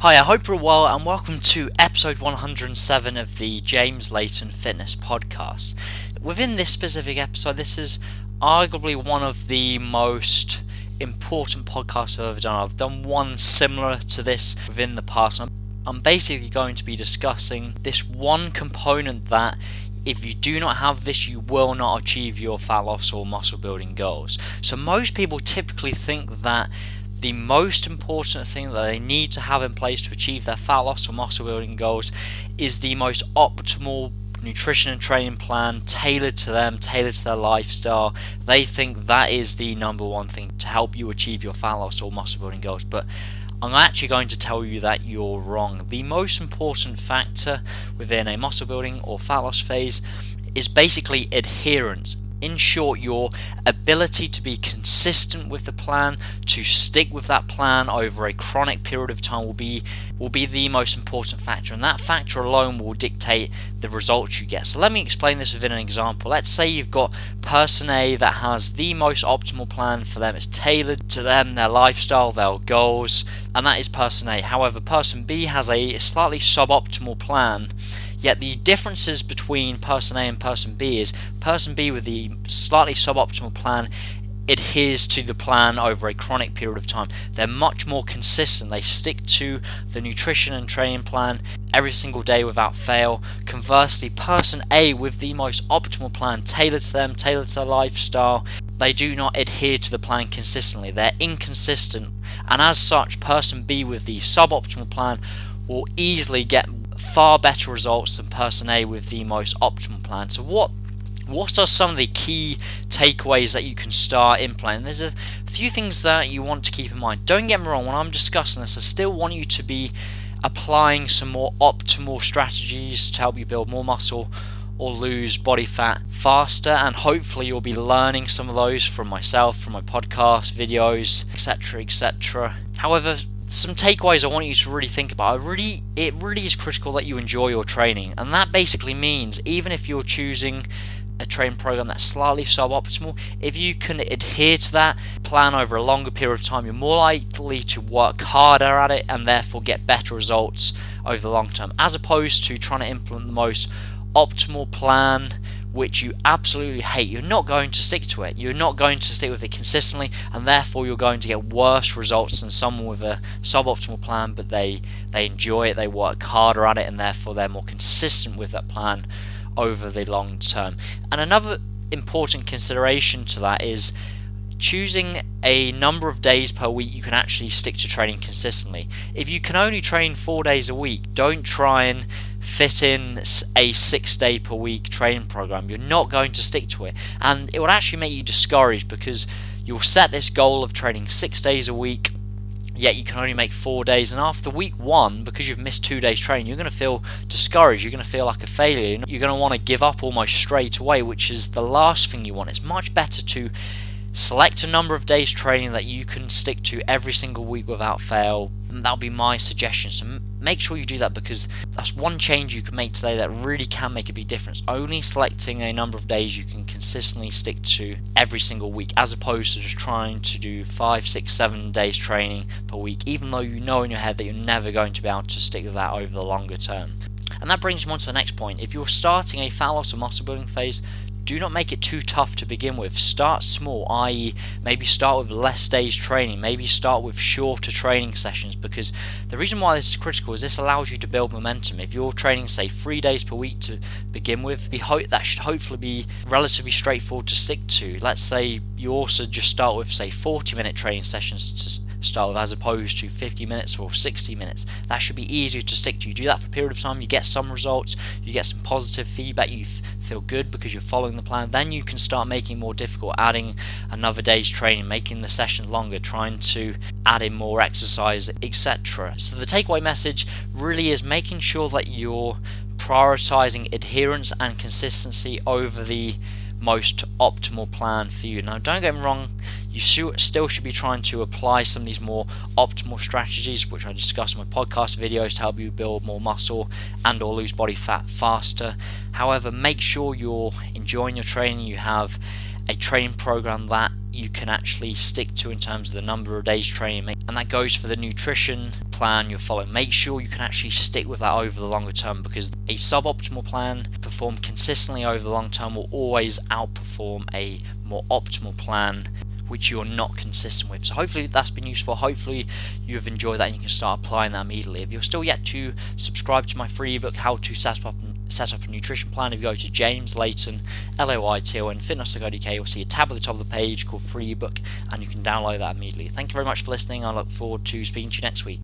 Hi, I hope you're well and welcome to episode 107 of the James Layton Fitness Podcast. Within this specific episode, this is arguably one of the most important podcasts I've ever done. I've done one similar to this within the past. I'm basically going to be discussing this one component that if you do not have this, you will not achieve your fat loss or muscle building goals. So most people typically think that the most important thing that they need to have in place to achieve their fat loss or muscle building goals is the most optimal nutrition and training plan tailored to them, tailored to their lifestyle. They think that is the number one thing to help you achieve your fat loss or muscle building goals, but I'm actually going to tell you that you're wrong. The most important factor within a muscle building or fat loss phase is basically adherence. In short, your ability to be consistent with the plan, to stick with that plan over a chronic period of time will be the most important factor, and that factor alone will dictate the results you get. So let me explain this within an example. Let's say you've got person A that has the most optimal plan for them. It's tailored to them, their lifestyle, their goals, and that is person A. However, person B has a slightly suboptimal plan. Yet the differences between person A and person B is person B with the slightly suboptimal plan adheres to the plan over a chronic period of time. They're much more consistent. They stick to the nutrition and training plan every single day without fail. Conversely, person A with the most optimal plan tailored to them, tailored to their lifestyle, they do not adhere to the plan consistently. They're inconsistent, and as such, person B with the suboptimal plan will easily get far better results than person A with the most optimal plan. So what are some of the key takeaways that you can start implementing? There's a few things that you want to keep in mind. Don't get me wrong, when I'm discussing this, I still want you to be applying some more optimal strategies to help you build more muscle or lose body fat faster, and hopefully you'll be learning some of those from myself, from my podcast, videos, etc. However, some takeaways I want you to really think about. It really is critical that you enjoy your training, and that basically means even if you're choosing a training program that's slightly suboptimal, if you can adhere to that plan over a longer period of time, you're more likely to work harder at it and therefore get better results over the long term, as opposed to trying to implement the most optimal plan which you absolutely hate. You're not going to stick to it. You're not going to stick with it consistently, and therefore you're going to get worse results than someone with a suboptimal plan, but they enjoy it, they work harder at it, and therefore they're more consistent with that plan over the long term. And another important consideration to that is choosing a number of days per week you can actually stick to training consistently. If you can only train 4 days a week, don't try and fit in a 6 day per week training program. You're not going to stick to it, and it will actually make you discouraged because you'll set this goal of training 6 days a week, yet you can only make 4 days, and after week 1, because you've missed 2 days training, you're going to feel discouraged, you're going to feel like a failure, you're going to want to give up almost straight away, which is the last thing you want. It's much better to select a number of days training that you can stick to every single week without fail. And that'll be my suggestion. So make sure you do that, because that's one change you can make today that really can make a big difference. Only selecting a number of days you can consistently stick to every single week, as opposed to just trying to do 5, 6, 7 days training per week, even though you know in your head that you're never going to be able to stick with that over the longer term. And that brings me on to the next point. If you're starting a fat loss or muscle building phase, do not make it too tough to begin with. Start small, i.e. maybe start with less days training, maybe start with shorter training sessions, because the reason why this is critical is this allows you to build momentum. If you're training, say, 3 days per week to begin with, that should hopefully be relatively straightforward to stick to. Let's say you also just start with, say, 40-minute training sessions to start with, as opposed to 50 minutes or 60 minutes. That should be easier to stick to. You do that for a period of time, you get some results, you get some positive feedback, you feel good because you're following the plan. Then you can start making it more difficult, adding another day's training, making the session longer, trying to add in more exercise, etc. So the takeaway message really is making sure that you're prioritizing adherence and consistency over the most optimal plan for you. Now, don't get me wrong, you still should be trying to apply some of these more optimal strategies, which I discuss in my podcast videos, to help you build more muscle and or lose body fat faster. However, make sure you're enjoying your training, you have a training program that you can actually stick to in terms of the number of days training, and that goes for the nutrition plan you're following. Make sure you can actually stick with that over the longer term, because a suboptimal plan performed consistently over the long term will always outperform a more optimal plan which you're not consistent with. So hopefully that's been useful. Hopefully you've enjoyed that and you can start applying that immediately. If you're still yet to subscribe to my free ebook, How to Set Up a Nutrition Plan, if you go to James Layton, Layton, fitness.co.uk, you'll see a tab at the top of the page called free ebook, and you can download that immediately. Thank you very much for listening. I look forward to speaking to you next week.